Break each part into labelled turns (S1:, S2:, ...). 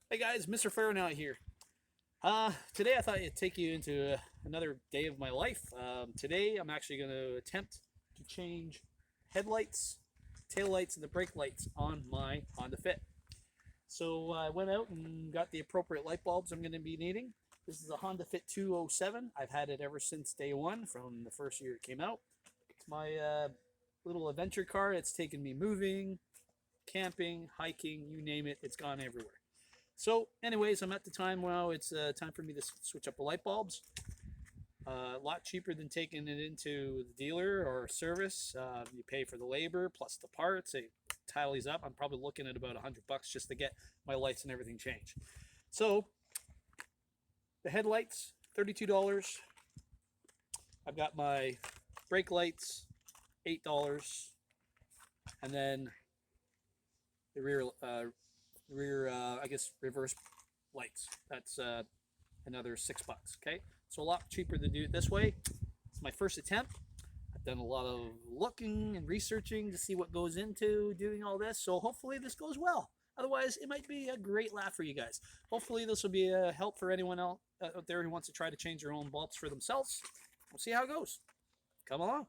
S1: Hey guys, Mr. Farnow here. Today I thought I'd take you into another day of my life. Today I'm actually going to attempt to change headlights, tail lights, and the brake lights on my Honda Fit. So I went out and got the appropriate light bulbs I'm going to be needing. This is a Honda Fit 207. I've had it ever since day one, from the first year it came out. It's my little adventure car. It's taken me moving, camping, hiking, you name it. It's gone everywhere. So, anyways, I'm at the time now. It's time for me to switch up the light bulbs. A lot cheaper than taking it into the dealer or service. You pay for the labor plus the parts. It tallies up. I'm probably looking at about $100 just to get my lights and everything changed. So, the headlights, $32. I've got my brake lights, $8, and then the I guess reverse lights. That's another $6. Okay, so a lot cheaper to do it this way. It's my first attempt. I've done a lot of looking and researching to see what goes into doing all this. So hopefully this goes well. Otherwise, it might be a great laugh for you guys. Hopefully this will be a help for anyone else out there who wants to try to change their own bulbs for themselves. We'll see how it goes. Come along.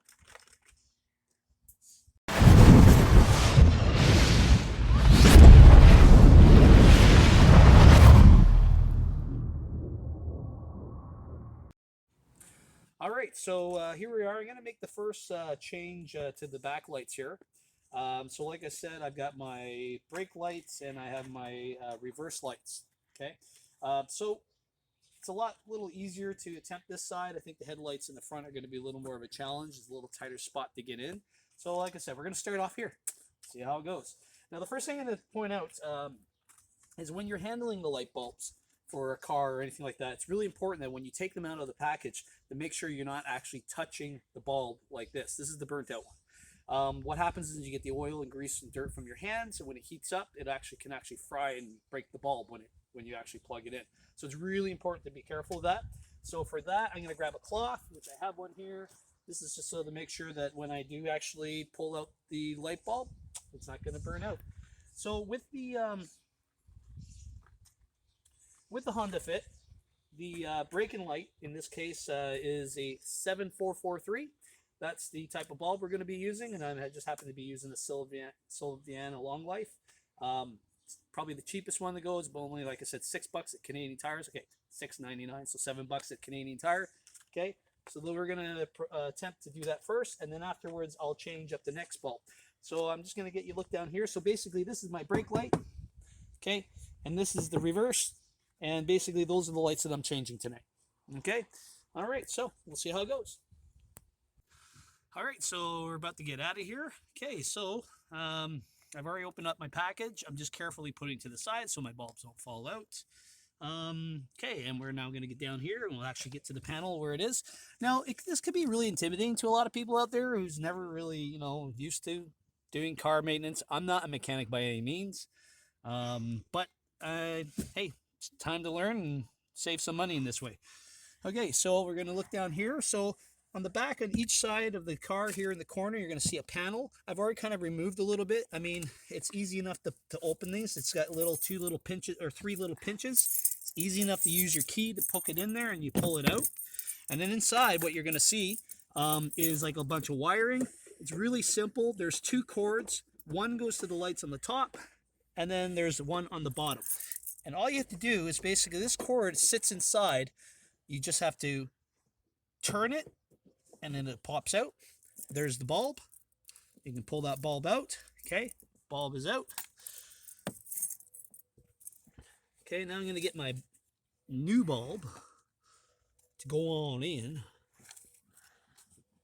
S1: All right, so here we are. I'm going to make the first change to the backlights here. So like I said, I've got my brake lights and I have my reverse lights. Okay, so it's a little easier to attempt this side. I think the headlights in the front are going to be a little more of a challenge. It's a little tighter spot to get in. So like I said, we're going to start off here. See how it goes. Now the first thing I'm going to point out is when you're handling the light bulbs for a car or anything like that, it's really important that when you take them out of the package, to make sure you're not actually touching the bulb like this. This is the burnt out one. What happens is you get the oil and grease and dirt from your hands, and when it heats up, it actually can fry and break the bulb when you actually plug it in. So it's really important to be careful of that. So for that, I'm going to grab a cloth, which I have one here. This is just so to make sure that when I do actually pull out the light bulb, it's not going to burn out. So with the Honda Fit, the brake and light in this case is a 7443. That's the type of bulb we're going to be using, and I just happen to be using a Sylviana Long Life. Probably the cheapest one that goes, but only, like I said, $6 at Canadian Tires. Okay, $6.99, so $7 at Canadian Tire. Okay, so then we're going to attempt to do that first, and then afterwards I'll change up the next bulb. So I'm just going to get you look down here. So basically, this is my brake light. Okay, and this is the reverse, and basically those are the lights that I'm changing tonight. Okay, all right, so we'll see how it goes. All right, so we're about to get out of here. Okay, so I've already opened up my package. I'm just carefully putting it to the side so my bulbs don't fall out. Okay, and we're now going to get down here and we'll actually get to the panel where it is. Now, this could be really intimidating to a lot of people out there who's never really, used to doing car maintenance. I'm not a mechanic by any means, but hey, it's time to learn and save some money in this way. Okay, so we're going to look down here. So on the back on each side of the car here in the corner, you're going to see a panel. I've already kind of removed a little bit. I mean, it's easy enough to open these. It's got two little pinches or three little pinches. It's easy enough to use your key to poke it in there and you pull it out. And then inside, what you're going to see is like a bunch of wiring. It's really simple. There's two cords. One goes to the lights on the top, and then there's one on the bottom. And all you have to do is basically this cord sits inside. You just have to turn it and then it pops out. There's the bulb. You can pull that bulb out. Okay, bulb is out. Okay, now I'm going to get my new bulb to go on in.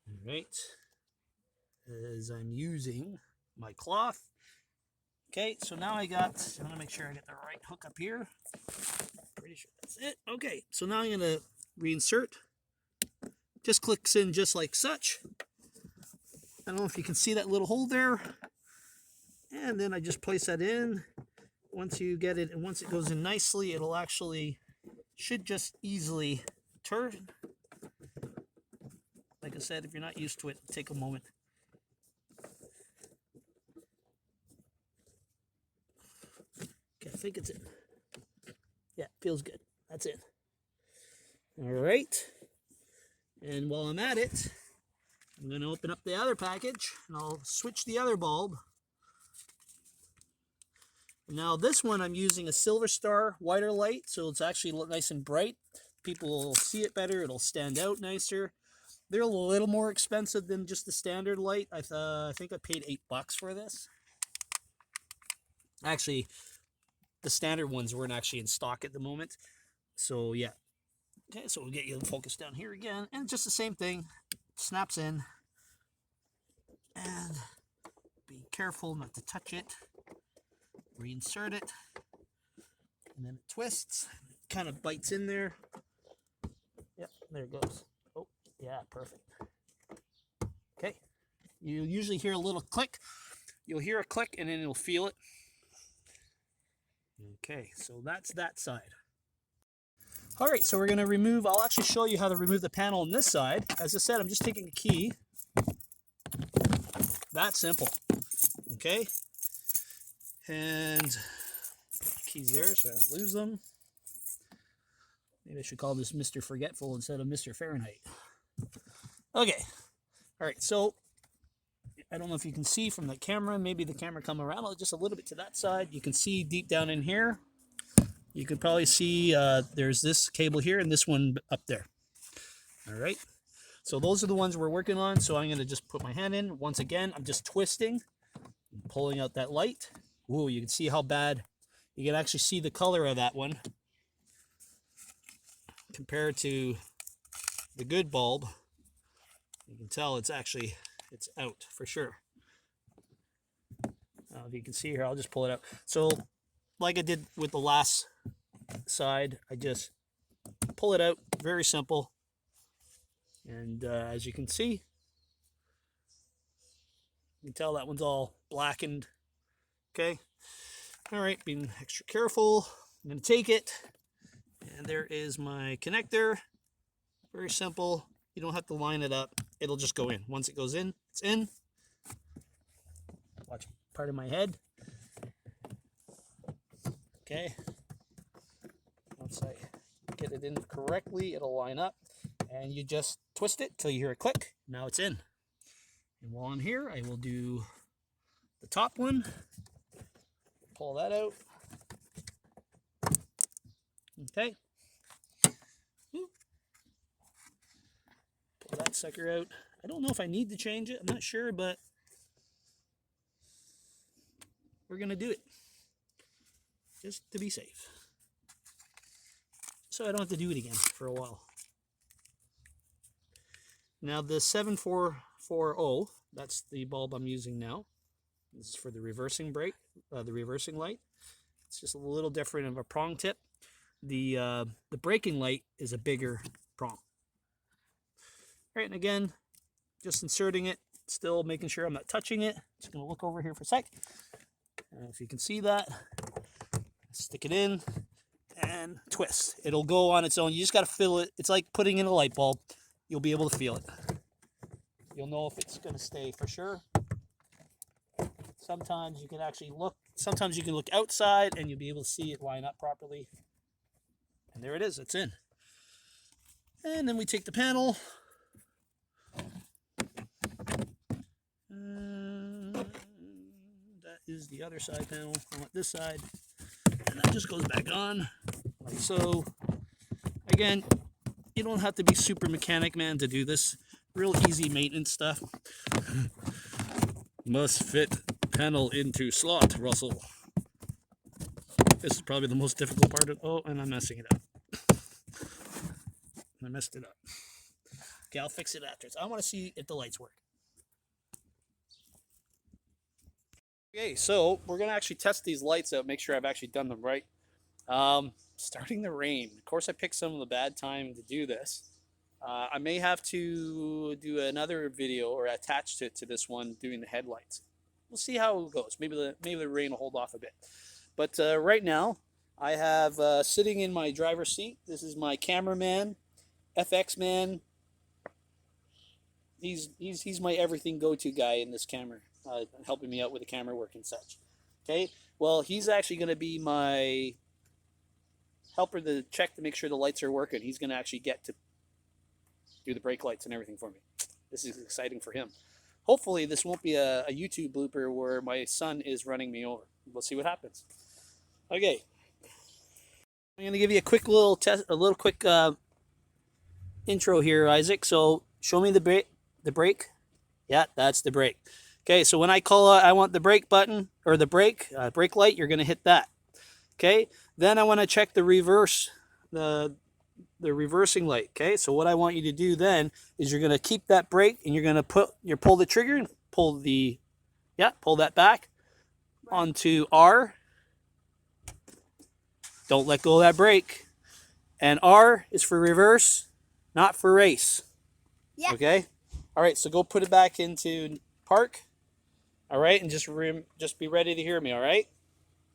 S1: All right, as I'm using my cloth. Okay, so now I'm going to make sure I get the right hook up here. Pretty sure that's it. Okay, so now I'm going to reinsert. Just clicks in just like such. I don't know if you can see that little hole there. And then I just place that in. Once you get it, and once it goes in nicely, it'll should just easily turn. Like I said, if you're not used to it, take a moment. Okay, I think it's in. Yeah, feels good. That's it. All right. And while I'm at it, I'm going to open up the other package and I'll switch the other bulb. Now this one I'm using a Silver Star wider light, so it's actually nice and bright. People will see it better, it'll stand out nicer. They're a little more expensive than just the standard light. I think I paid $8 for this. Actually, the standard ones weren't actually in stock at the moment. So yeah. Okay, so we'll get you focused down here again. And just the same thing. Snaps in. And be careful not to touch it. Reinsert it, and then it twists, kind of bites in there. Yep, there it goes. Oh, yeah, perfect. Okay, you usually hear a little click. You'll hear a click and then you'll feel it. Okay, so that's that side. All right, so we're going to remove, I'll actually show you how to remove the panel on this side. As I said, I'm just taking a key. That simple. Okay. And keys there so I don't lose them. Maybe I should call this Mr. Forgetful instead of Mr. Fahrenheit. Okay. All right, so I don't know if you can see from the camera. Maybe the camera come around just a little bit to that side. You can see deep down in here. You can probably see there's this cable here and this one up there. All right. So those are the ones we're working on. So I'm going to just put my hand in. Once again, I'm just twisting and pulling out that light. Ooh, you can see how bad, you can actually see the color of that one compared to the good bulb. You can tell it's out for sure. If you can see here, I'll just pull it out. So like I did with the last side, I just pull it out, very simple. And as you can see, you can tell that one's all blackened. Okay. All right, being extra careful. I'm going to take it. And there is my connector. Very simple. You don't have to line it up. It'll just go in. Once it goes in, it's in. Watch part of my head. Okay. Once I get it in correctly, it'll line up. And you just twist it till you hear a click. Now it's in. And while I'm here, I will do the top one. Pull that out. Okay. Pull that sucker out. I don't know if I need to change it. I'm not sure, but we're going to do it. Just to be safe. So I don't have to do it again for a while. Now the 7440, that's the bulb I'm using now. This is for the reversing brake, the reversing light. It's just a little different of a prong tip. The braking light is a bigger prong. All right, and again, just inserting it, still making sure I'm not touching it. Just gonna look over here for a sec. If you can see that, stick it in and twist. It'll go on its own. You just gotta feel it. It's like putting in a light bulb. You'll be able to feel it. You'll know if it's gonna stay for sure. Sometimes you can actually look, sometimes you can look outside and you'll be able to see it line up properly. And there it is, it's in. And then we take the panel. That is the other side panel. I want this side. And that just goes back on, like so. Again, you don't have to be super mechanic man to do this. Real easy maintenance stuff. Must fit panel into slot, Russell. This is probably the most difficult part of, oh, and I'm messing it up. I messed it up. Okay, I'll fix it after. I want to see if the lights work. Okay, so we're going to actually test these lights out, make sure I've actually done them right. Starting to rain. Of course, I picked some of the bad time to do this. I may have to do another video or attach it to this one doing the headlights. We'll see how it goes. Maybe the rain will hold off a bit. But right now, I have sitting in my driver's seat. This is my cameraman, FX man. He's my everything go-to guy in this camera, helping me out with the camera work and such. Okay, well, he's actually going to be my helper to check to make sure the lights are working. He's going to actually get to do the brake lights and everything for me. This is exciting for him. Hopefully this won't be a YouTube blooper where my son is running me over. We'll see what happens. Okay. I'm going to give you a quick little test, a little quick intro here, Isaac. So show me the brake. Yeah, that's the brake. Okay, so when I call out, I want the brake button or the brake light, you're going to hit that. Okay, then I want to check the reverse, the reversing light. Okay, so what I want you to do then is you're going to keep that brake and you're going to pull the trigger and pull that back onto R. Don't let go of that brake. And R is for reverse, not for race. Yeah. Okay. All right. So go put it back into park. All right, and just be ready to hear me. All right.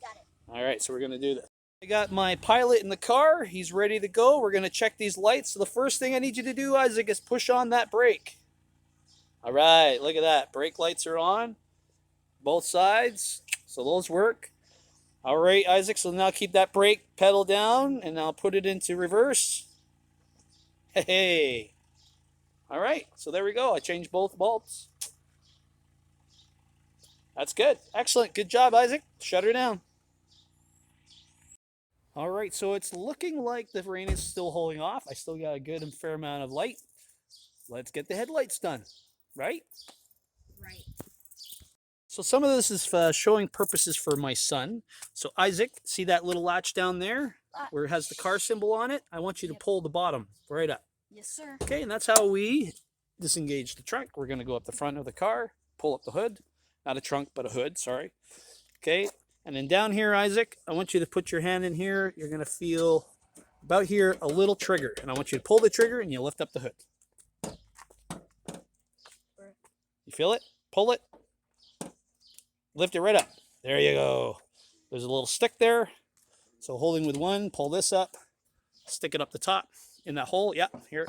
S2: Got it.
S1: All right. So we're gonna do this. I got my pilot in the car. He's ready to go. We're gonna check these lights. So the first thing I need you to do, Isaac, is push on that brake. All right. Look at that. Brake lights are on, both sides. So those work. All right, Isaac, so now keep that brake pedal down, and I'll put it into reverse. Hey. All right, so there we go. I changed both bulbs. That's good. Excellent. Good job, Isaac. Shut her down. All right, so it's looking like the rain is still holding off. I still got a good and fair amount of light. Let's get the headlights done, right?
S2: Right.
S1: So some of this is showing purposes for my son. So Isaac, see that little latch down there where it has the car symbol on it? I want you to pull the bottom right up.
S2: Yes, sir.
S1: Okay, and that's how we disengage the trunk. We're going to go up the front of the car, pull up the hood. Not a trunk, but a hood, sorry. Okay, and then down here, Isaac, I want you to put your hand in here. You're going to feel about here a little trigger. And I want you to pull the trigger and you lift up the hood. You feel it? Pull it. Lift it right up. There you go. There's a little stick there. So holding with one, pull this up, stick it up the top in that hole. Yeah, here.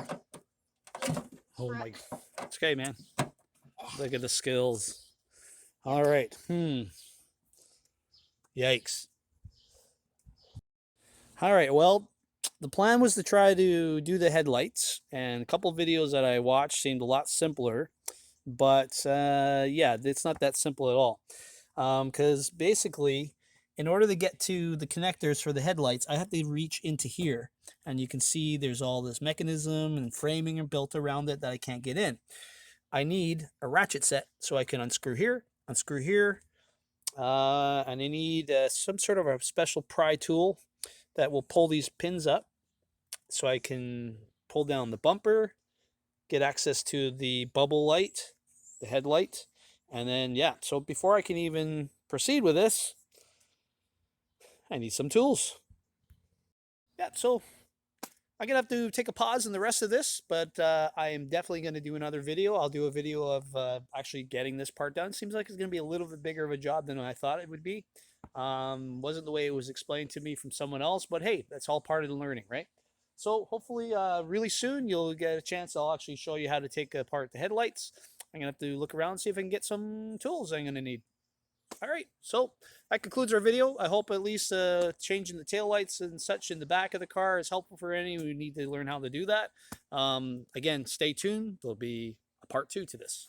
S1: Oh my, it's okay, man. Look at the skills. All right. Yikes. All right, well, the plan was to try to do the headlights, and a couple videos that I watched seemed a lot simpler, but yeah, it's not that simple at all. Because basically, in order to get to the connectors for the headlights, I have to reach into here. And you can see there's all this mechanism and framing built around it that I can't get in. I need a ratchet set so I can unscrew here, and I need some sort of a special pry tool that will pull these pins up so I can pull down the bumper, get access to the bubble light, the headlight. And then, yeah, so before I can even proceed with this, I need some tools. Yeah, so I'm going to have to take a pause in the rest of this, but I am definitely going to do another video. I'll do a video of actually getting this part done. Seems like it's going to be a little bit bigger of a job than I thought it would be. Wasn't the way it was explained to me from someone else, but hey, that's all part of the learning, right? So hopefully really soon you'll get a chance. I'll actually show you how to take apart the headlights. I'm going to have to look around and see if I can get some tools I'm going to need. All right, so that concludes our video. I hope at least changing the taillights and such in the back of the car is helpful for any who need to learn how to do that. Again, stay tuned. There'll be a part 2 to this.